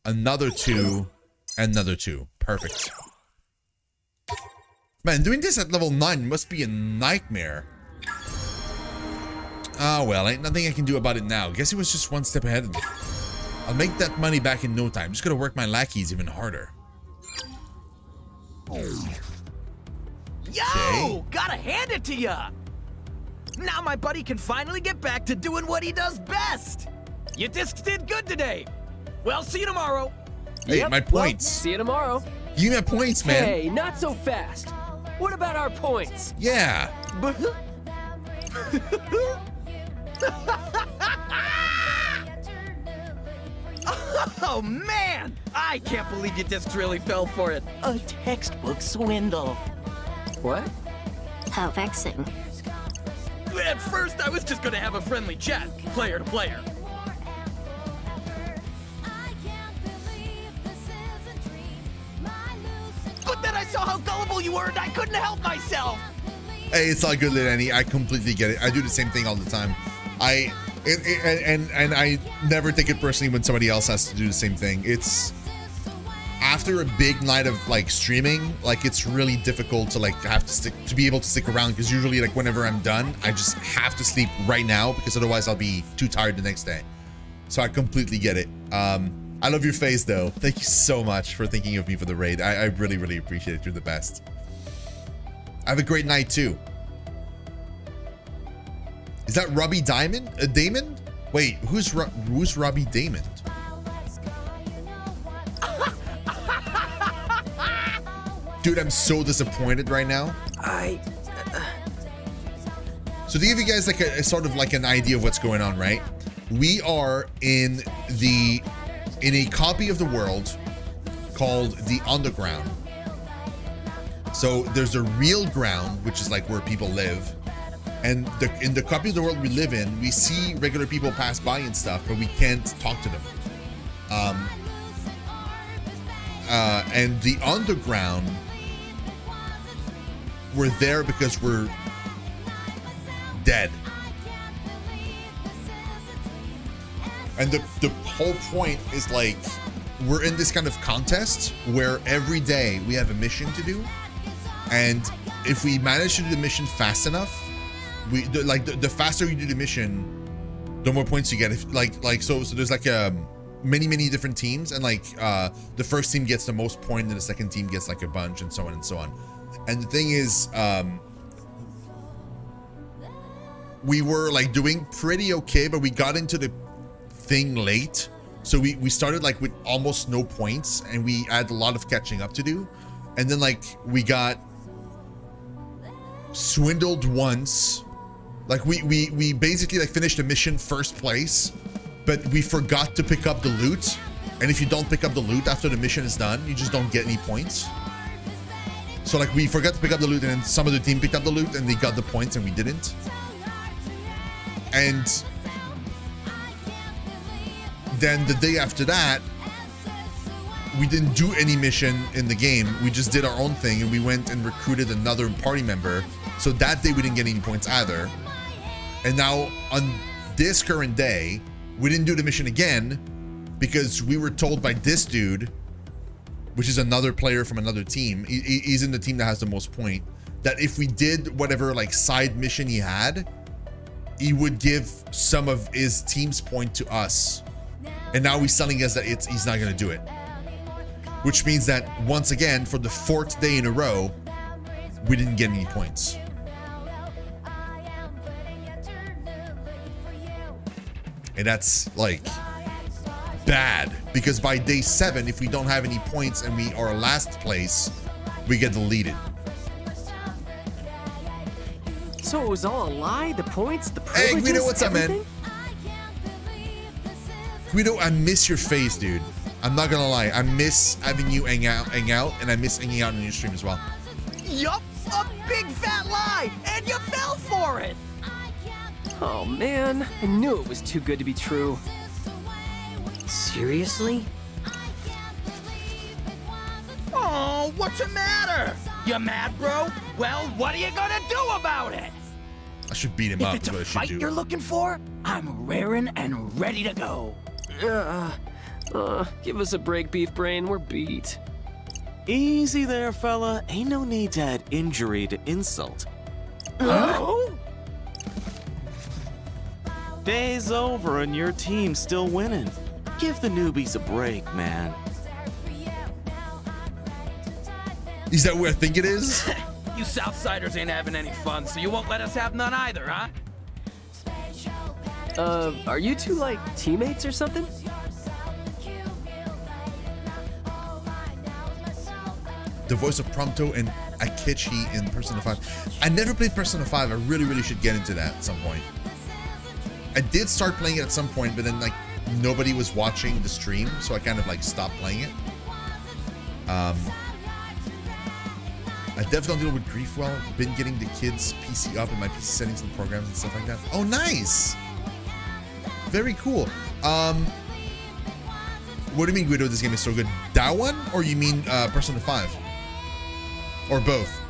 another 2, and another 2. Perfect. Man, doing this at level 9 must be a nightmare. Ah, well, ain't nothing I can do about it now. Guess it was just one step ahead of me. I'll make that money back in no time. Just gotta work my lackeys even harder. Yo! Okay. Gotta hand it to ya! Now my buddy can finally get back to doing what he does best! Your discs did good today! Well, see you tomorrow! Hey, my points. Well, see you tomorrow. Give me my points, man. Hey, not so fast. What about our points? Yeah. Oh man! I can't believe your discs really fell for it. A textbook swindle. What? How vexing. At first, I was just gonna have a friendly chat, player to player. But then I saw how gullible you were and I couldn't help myself! Hey, it's all good, Lenny. I completely get it. I do the same thing all the time. And I never take it personally when somebody else has to do the same thing. It's after a big night of like streaming, like it's really difficult to like have to be able to stick around, because usually like whenever I'm done, I just have to sleep right now because otherwise I'll be too tired the next day. So I completely get it. I love your face though. Thank you so much for thinking of me for the raid. I really, really appreciate it. You're the best. Have a great night too. Is that Robbie Damon? Wait, who's Robbie Damon? Dude, I'm so disappointed right now. So to give you guys like a sort of like an idea of what's going on, right? We are in a copy of the world called the Underground. So there's a real ground, which is like where people live. And in the copy of the world we live in, we see regular people pass by and stuff, but we can't talk to them. And the Underground, we're there because we're dead. And the whole point is like, we're in this kind of contest where every day we have a mission to do. And if we manage to do the mission fast enough, the faster you do the mission, the more points you get. So there's like many different teams, and like the first team gets the most points, and the second team gets like a bunch, and so on and so on. And the thing is, we were like doing pretty okay, but we got into the thing late, so we started like with almost no points, and we had a lot of catching up to do. And then like we got swindled once. Like we basically like finished the mission first place, but we forgot to pick up the loot. And if you don't pick up the loot after the mission is done, you just don't get any points. So like we forgot to pick up the loot, and then some of the team picked up the loot and they got the points and we didn't. And then the day after that, we didn't do any mission in the game. We just did our own thing, and we went and recruited another party member. So that day we didn't get any points either. And now on this current day, we didn't do the mission again because we were told by this dude, which is another player from another team, he's in the team that has the most point, that if we did whatever like side mission he had, he would give some of his team's point to us. And now he's telling us that he's not going to do it. Which means that once again, for the 4th day in a row, we didn't get any points. And that's like bad, because by day 7, if we don't have any points and we are last place, we get deleted. So it was all a lie? The points, the privileges, Hey, Guido, what's everything? up, man? Guido, I miss your face, dude. I'm not gonna lie. I miss having you hang out, and I miss hanging out on your stream as well. Yup, a big fat lie, and you fell for it. Oh man, I knew it was too good to be true. Seriously? Oh, what's the matter? You mad, bro? Well, what are you gonna do about it? I should beat him up. If it's a fight you're looking for, I'm raring and ready to go. Give us a break, Beef Brain. We're beat. Easy there, fella. Ain't no need to add injury to insult. Oh? Day's over and your team's still winning. Give the newbies a break, man. Is that what I think it is? You Southsiders ain't having any fun, so you won't let us have none either, huh? Are you two, like, teammates or something? The voice of Prompto and Akechi in Persona 5. I never played Persona 5. I really should get into that at some point. I did start playing it at some point, but then like nobody was watching the stream, so I kind of like stopped playing it. I definitely deal with grief well. Been getting the kids' PC up in my PC settings and programs and stuff like that. Oh, nice. Very cool. What do you mean, Guido, this game is so good? That one? Or you mean Persona 5? Or both?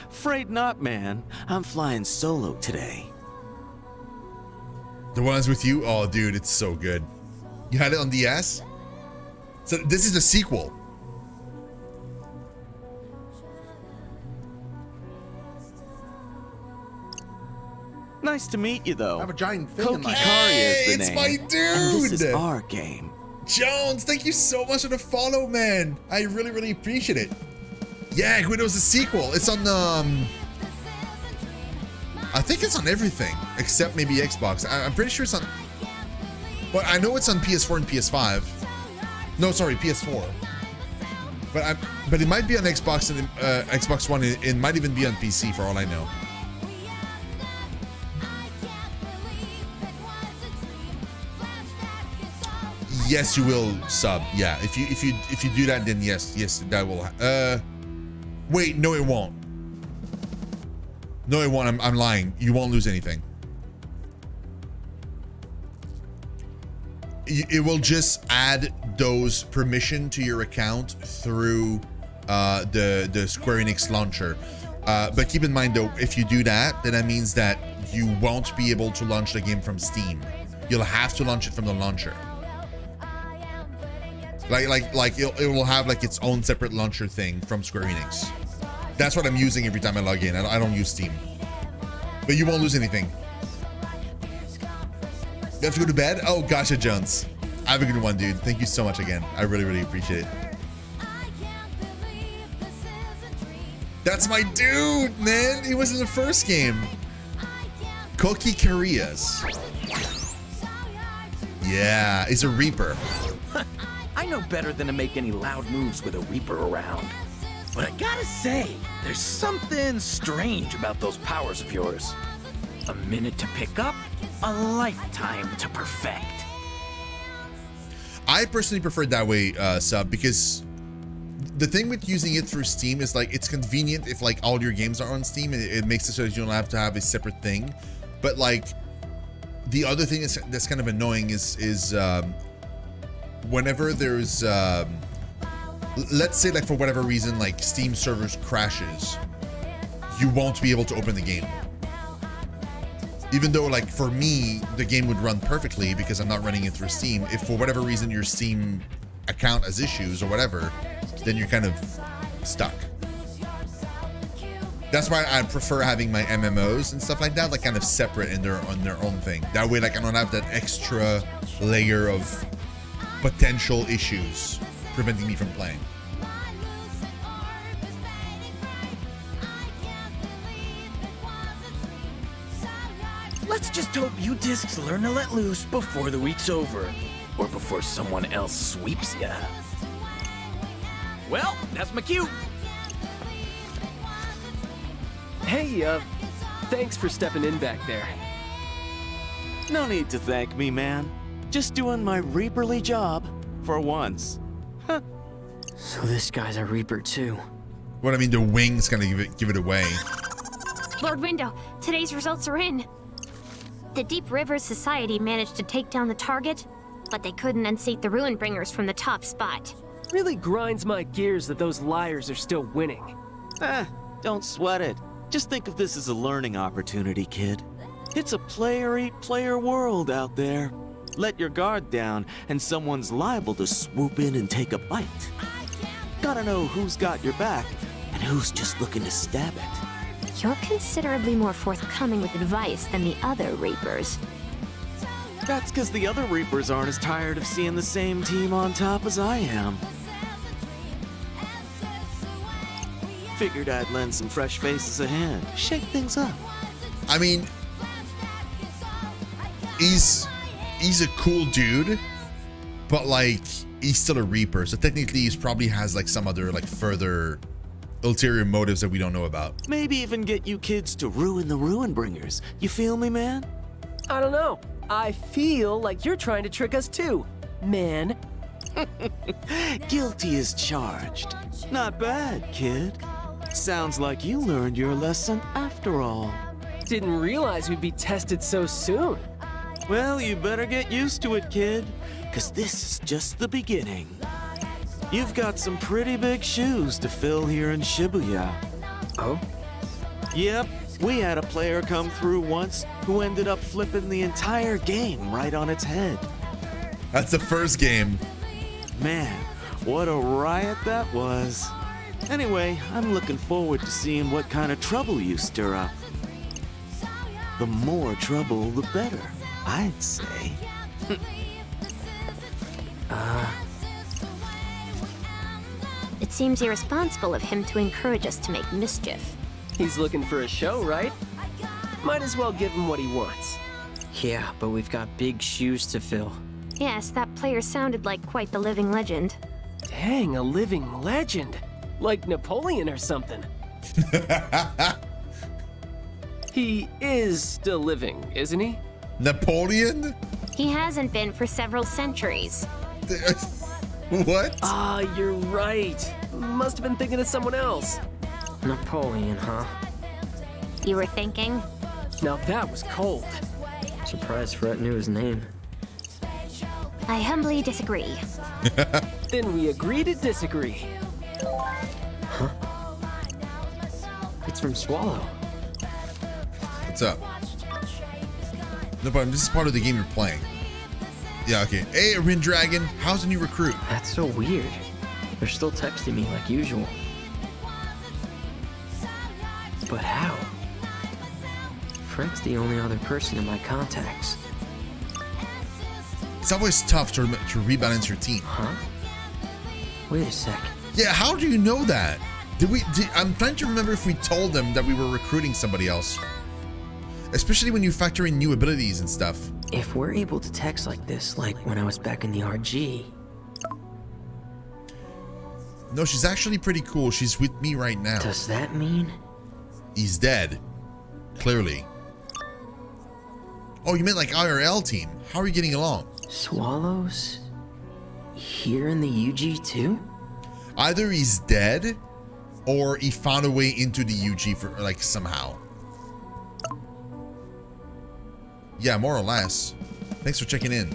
Afraid not, man. I'm flying solo today. The ones with you? Oh, dude, it's so good. You had it on DS? So this is the sequel. Nice to meet you, though. I have a giant thing in my Kokikari is the it's name. my And this is dude! our game. Jones, thank you so much for the follow, man. I really appreciate it. Yeah, Guido's the sequel. It's on I think it's on everything except maybe Xbox. I'm pretty sure it's on. But I know it's on PS4 and PS5. No, sorry, PS4. But it might be on Xbox and Xbox One. It might even be on PC for all I know. Yes, you will sub. Yeah, if you do that, then yes, that will. Wait, no, it won't. No, it won't. I'm lying. You won't lose anything. It will just add those permission to your account through the Square Enix launcher. But keep in mind though, if you do that, then that means that you won't be able to launch the game from Steam. You'll have to launch it from the launcher. Like it will have like its own separate launcher thing from Square Enix. That's what I'm using every time I log in. I don't use Steam. But you won't lose anything. You have to go to bed? Oh, gotcha, Jones. Have a good one, dude. Thank you so much again. I really appreciate it. That's my dude, man. He was in the first game. Kokikarias. Yeah, he's a Reaper. I know better than to make any loud moves with a Reaper around. But I gotta say, there's something strange about those powers of yours. A minute to pick up, a lifetime to perfect. I personally prefer it that way, Sub, because the thing with using it through Steam is like it's convenient if like all your games are on Steam and it makes it so that you don't have to have a separate thing. But like the other thing that's kind of annoying is whenever there's let's say like for whatever reason like Steam servers crashes, you won't be able to open the game. Even though like for me the game would run perfectly because I'm not running it through Steam. If for whatever reason your Steam account has issues or whatever, then you're kind of stuck. That's why I prefer having my MMOs and stuff like that like kind of separate in on their own thing. That way like I don't have that extra layer of potential issues preventing me from playing. Let's just hope you discs learn to let loose before the week's over. Or before someone else sweeps ya. Well, that's my cue. Hey, thanks for stepping in back there. No need to thank me, man. Just doing my Reaperly job for once. So this guy's a Reaper too. What I mean, the wing's gonna give it away. Lord Window, today's results are in. The Deep River Society managed to take down the target, but they couldn't unseat the Ruinbringers from the top spot. Really grinds my gears that those liars are still winning. Don't sweat it. Just think of this as a learning opportunity, kid. It's a player-eat-player world out there. Let your guard down, and someone's liable to swoop in and take a bite. Gotta know who's got your back, and who's just looking to stab it. You're considerably more forthcoming with advice than the other Reapers. That's because the other Reapers aren't as tired of seeing the same team on top as I am. Figured I'd lend some fresh faces a hand, shake things up. I mean, he's a cool dude, but like he's still a Reaper, so technically he probably has like some other like further ulterior motives that we don't know about. Maybe even get you kids to ruin the Ruin Bringers. You feel me, man? I don't know. I feel like you're trying to trick us too, man. Guilty as charged. Not bad, kid. Sounds like you learned your lesson after all. Didn't realize we'd be tested so soon. Well, you better get used to it, kid, because this is just the beginning. You've got some pretty big shoes to fill here in Shibuya. Oh? Yep, we had a player come through once who ended up flipping the entire game right on its head. That's the first game. Man, what a riot that was. Anyway, I'm looking forward to seeing what kind of trouble you stir up. The more trouble, the better, I'd say. It seems irresponsible of him to encourage us to make mischief. He's looking for a show, right? Might as well give him what he wants. Yeah, but we've got big shoes to fill. Yes, that player sounded like quite the living legend. Dang, a living legend. Like Napoleon or something. He is still living, isn't he? Napoleon? He hasn't been for several centuries. What? Ah, you're right. Must have been thinking of someone else. Napoleon, huh? You were thinking? Now that was cold. Surprised Fred knew his name. I humbly disagree. Then we agree to disagree. It's from Swallow. What's up? No problem. This is part of the game you're playing. Yeah, okay. Hey, Rin Dragon. How's the new recruit? That's so weird. They're still texting me like usual. But how? Fred's the only other person in my contacts. It's always tough to rebalance your team. Huh? Wait a sec. Yeah, how do you know that? I'm trying to remember if we told them that we were recruiting somebody else. Especially when you factor in new abilities and stuff. If we're able to text like this, like when I was back in the RG... No, she's actually pretty cool. She's with me right now. Does that mean? He's dead. Clearly. Oh, you meant like IRL team. How are you getting along? Swallows? Here in the UG too? Either he's dead, or he found a way into the UG for like somehow. Yeah, more or less. Thanks for checking in.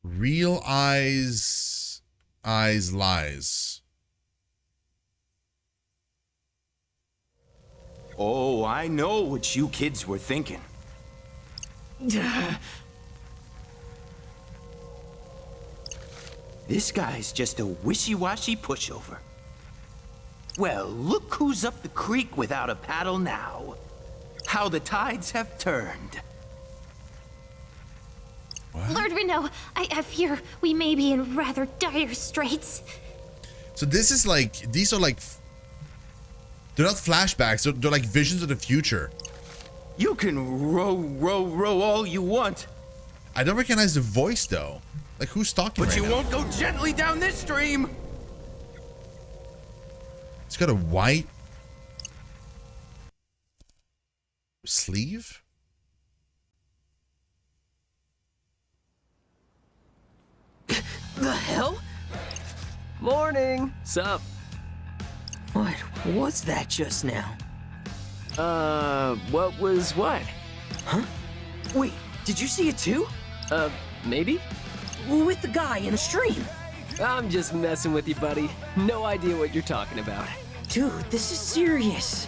Real eyes lies. Oh, I know what you kids were thinking. This guy's just a wishy-washy pushover. Well, look who's up the creek without a paddle now. How the tides have turned. What? Lord Rindo, I fear we may be in rather dire straits. So this is like, these are like, they're not flashbacks, they're like visions of the future. You can row all you want, I don't recognize the voice though. Like who's talking but right you now? won't go gently down this stream. It's got a white sleeve? The hell? Morning. Sup? What was that just now? What was what? Huh? Wait, did you see it too? Maybe? With the guy in the stream. I'm just messing with you, buddy. No idea what you're talking about. Dude, this is serious.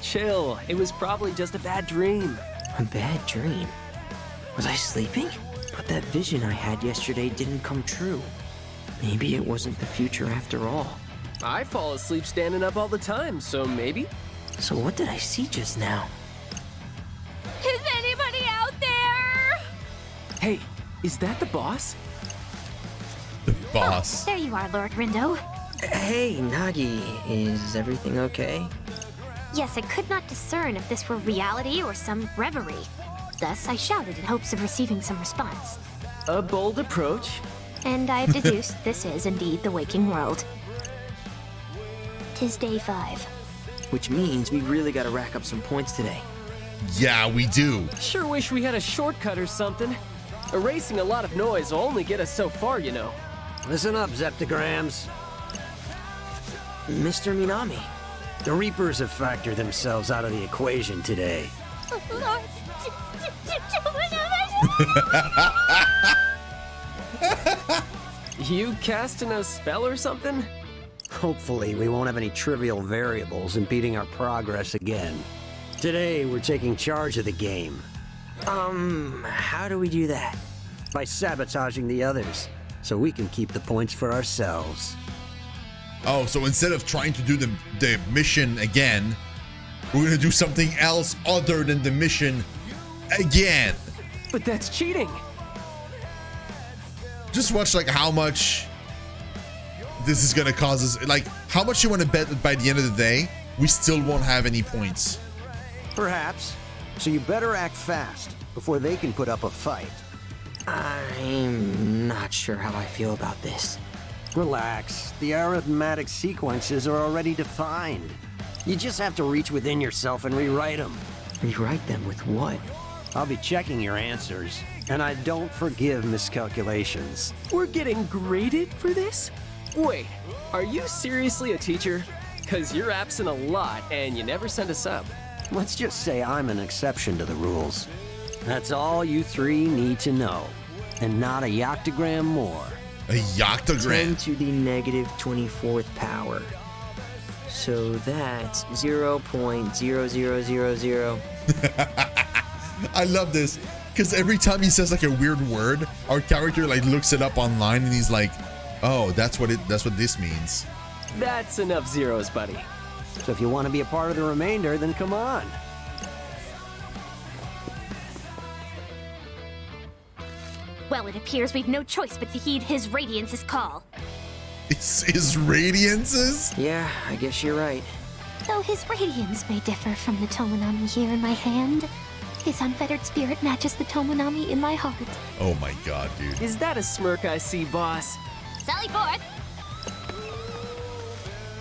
Chill. It was probably just a bad dream. A bad dream? Was I sleeping? But that vision I had yesterday didn't come true. Maybe it wasn't the future after all. I fall asleep standing up all the time, so maybe? So what did I see just now? Is anybody out there? Hey, is that the boss? The boss. There you are, Lord Rindo. Hey, Nagi, is everything okay? Yes, I could not discern if this were reality or some reverie. Thus, I shouted in hopes of receiving some response. A bold approach. And I've deduced this is indeed the waking world. 'Tis day 5. Which means we really gotta rack up some points today. Yeah, we do. Sure wish we had a shortcut or something. Erasing a lot of noise will only get us so far, you know. Listen up, Zeptograms. Mr. Minami. The Reapers have factored themselves out of the equation today. You casting a spell or something? Hopefully, we won't have any trivial variables impeding our progress again. Today, we're taking charge of the game How do we do that? by sabotaging the others, so we can keep the points for ourselves. Oh, so instead of trying to do the mission again, we're gonna do something else other than the mission again. But that's cheating. Just watch like how much this is gonna cause us. Like how much you want to bet that by the end of the day we still won't have any points. Perhaps. So you better act fast before they can put up a fight. I'm not sure how I feel about this. Relax. The arithmetic sequences are already defined. You just have to reach within yourself and rewrite them. Rewrite them with what? I'll be checking your answers, and I don't forgive miscalculations. We're getting graded for this? Wait, are you seriously a teacher? Cause you're absent a lot and you never send us up. Let's just say I'm an exception to the rules. That's all you three need to know, and not a yoctogram more. A yoctogram. 10 to the negative 24th power. So that's 0.0000. I love this because every time he says like a weird word, our character like looks it up online and he's like, "Oh, that's what this means." That's enough zeros, buddy. So if you want to be a part of the remainder, then come on. Well, it appears we've no choice but to heed his Radiance's call. His radiances? Yeah, I guess you're right. Though his radiance may differ from the Tomonami here in my hand, his unfettered spirit matches the Tomonami in my heart. Oh my god, dude. Is that a smirk I see, boss? Sally forth!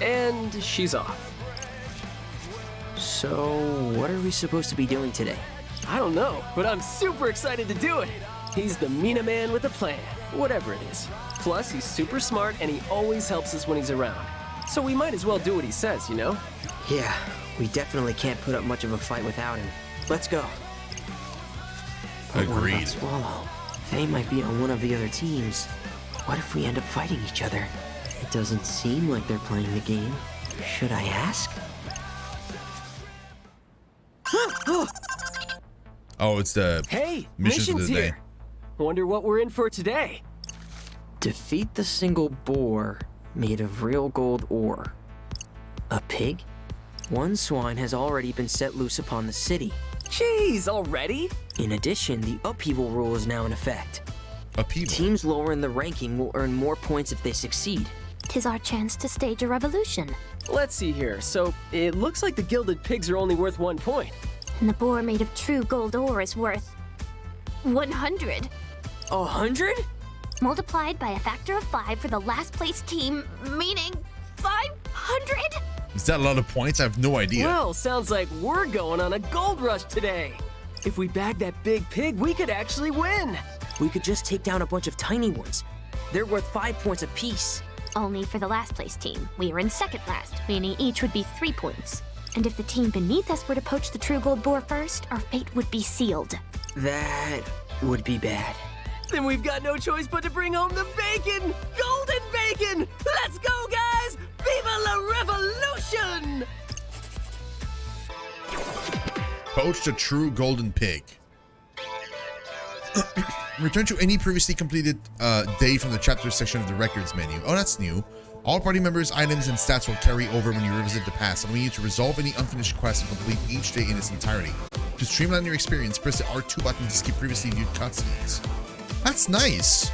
And she's off. So, what are we supposed to be doing today? I don't know, but I'm super excited to do it. He's the Mina man with a plan, whatever it is. Plus, he's super smart and he always helps us when he's around. So we might as well do what he says, you know? Yeah, we definitely can't put up much of a fight without him. Let's go. But what Agreed. about Swallow? They might be on one of the other teams. What if we end up fighting each other? It doesn't seem like they're playing the game. Should I ask? Oh, it's the Hey, missions of mission's the day. here. Wonder what we're in for today. Defeat the single boar made of real gold ore. A pig? One swine has already been set loose upon the city. Jeez, already? In addition, the upheaval rule is now in effect. Upheaval. Teams lower in the ranking will earn more points if they succeed. 'Tis our chance to stage a revolution. Let's see here. So, it looks like the gilded pigs are only worth 1 point. And the boar made of true gold ore is worth 100. 100? Multiplied by a factor of 5 for the last place team, meaning 500? Is that a lot of points? I have no idea. Well, sounds like we're going on a gold rush today. If we bag that big pig, we could actually win. We could just take down a bunch of tiny ones. They're worth 5 points apiece. Only for the last place team, we are in second last, meaning each would be 3 points. And if the team beneath us were to poach the true gold boar first, our fate would be sealed. That would be bad. Then we've got no choice but to bring home the bacon! Golden bacon! Let's go, guys! Viva la revolution! Poached a true golden pig. Return to any previously completed day from the chapter section of the records menu. Oh, that's new. All party members, items, and stats will carry over when you revisit the past, allowing you to resolve any unfinished quests and complete each day in its entirety. To streamline your experience, press the R2 button to skip previously viewed cutscenes. That's nice.